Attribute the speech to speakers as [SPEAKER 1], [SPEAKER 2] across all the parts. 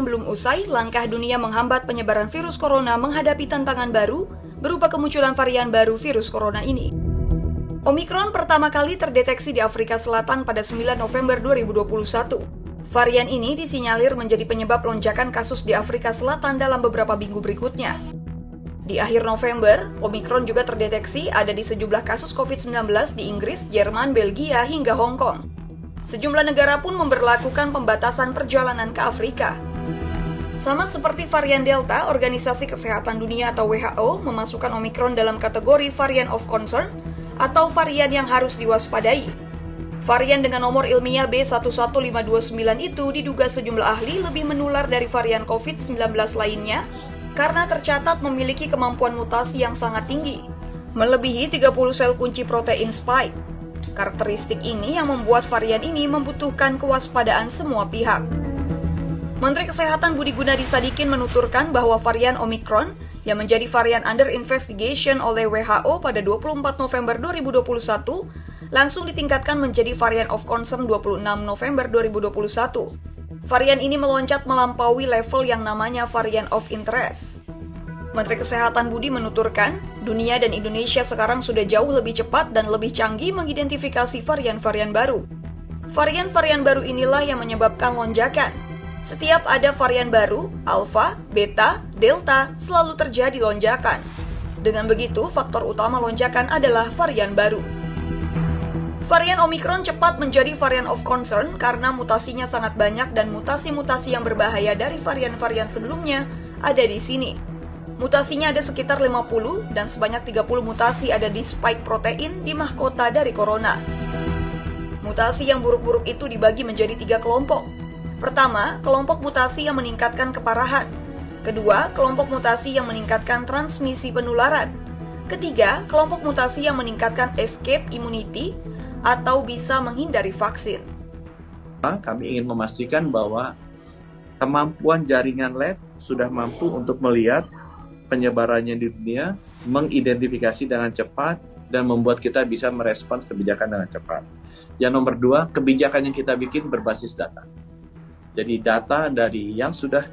[SPEAKER 1] Belum usai, langkah dunia menghambat penyebaran virus corona menghadapi tantangan baru berupa kemunculan varian baru virus corona ini. Omikron pertama kali terdeteksi di Afrika Selatan pada 9 November 2021. Varian ini disinyalir menjadi penyebab lonjakan kasus di Afrika Selatan dalam beberapa minggu berikutnya. Di akhir November, Omikron juga terdeteksi ada di sejumlah kasus COVID-19 di Inggris, Jerman, Belgia, hingga Hong Kong. Sejumlah negara pun memberlakukan pembatasan perjalanan ke Afrika. Sama seperti varian Delta, Organisasi Kesehatan Dunia atau WHO memasukkan Omikron dalam kategori varian of concern atau varian yang harus diwaspadai. Varian dengan nomor ilmiah B11529 itu diduga sejumlah ahli lebih menular dari varian COVID-19 lainnya karena tercatat memiliki kemampuan mutasi yang sangat tinggi, melebihi 30 sel kunci protein spike. Karakteristik ini yang membuat varian ini membutuhkan kewaspadaan semua pihak. Menteri Kesehatan Budi Gunadi Sadikin menuturkan bahwa varian Omikron yang menjadi varian under investigation oleh WHO pada 24 November 2021 langsung ditingkatkan menjadi varian of concern 26 November 2021. Varian ini meloncat melampaui level yang namanya varian of interest. Menteri Kesehatan Budi menuturkan, dunia dan Indonesia sekarang sudah jauh lebih cepat dan lebih canggih mengidentifikasi varian-varian baru. Varian-varian baru inilah yang menyebabkan lonjakan. Setiap ada varian baru, alfa, beta, delta, selalu terjadi lonjakan. Dengan begitu, faktor utama lonjakan adalah varian baru. Varian Omikron cepat menjadi varian of concern karena mutasinya sangat banyak dan mutasi-mutasi yang berbahaya dari varian-varian sebelumnya ada di sini. Mutasinya ada sekitar 50 dan sebanyak 30 mutasi ada di spike protein di mahkota dari corona. Mutasi yang buruk-buruk itu dibagi menjadi 3 kelompok. Pertama, kelompok mutasi yang meningkatkan keparahan. Kedua, kelompok mutasi yang meningkatkan transmisi penularan. Ketiga, kelompok mutasi yang meningkatkan escape immunity atau bisa menghindari vaksin.
[SPEAKER 2] Kami ingin memastikan bahwa kemampuan jaringan lab sudah mampu untuk melihat penyebarannya di dunia, mengidentifikasi dengan cepat, dan membuat kita bisa merespons kebijakan dengan cepat. Yang nomor 2, kebijakan yang kita bikin berbasis data. Jadi data dari yang sudah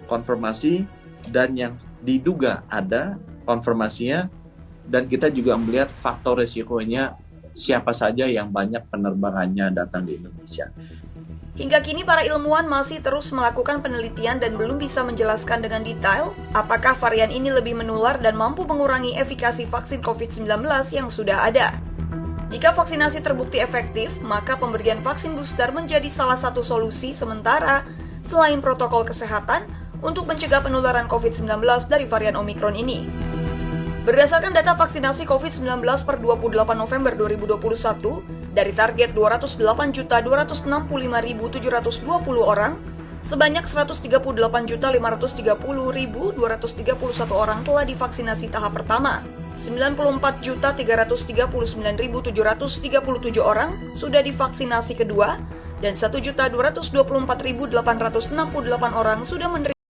[SPEAKER 2] konfirmasi dan yang diduga ada konfirmasinya, dan kita juga melihat faktor resikonya siapa saja yang banyak penerbangannya datang di Indonesia.
[SPEAKER 1] Hingga kini para ilmuwan masih terus melakukan penelitian dan belum bisa menjelaskan dengan detail apakah varian ini lebih menular dan mampu mengurangi efikasi vaksin COVID-19 yang sudah ada. Jika vaksinasi terbukti efektif, maka pemberian vaksin booster menjadi salah satu solusi sementara selain protokol kesehatan untuk mencegah penularan COVID-19 dari varian Omikron ini. Berdasarkan data vaksinasi COVID-19 per 28 November 2021, dari target 208.265.720 orang, sebanyak 138.530.231 orang telah divaksinasi tahap pertama. 94.339.737 orang sudah divaksinasi kedua, dan 1.224.868 orang sudah menerima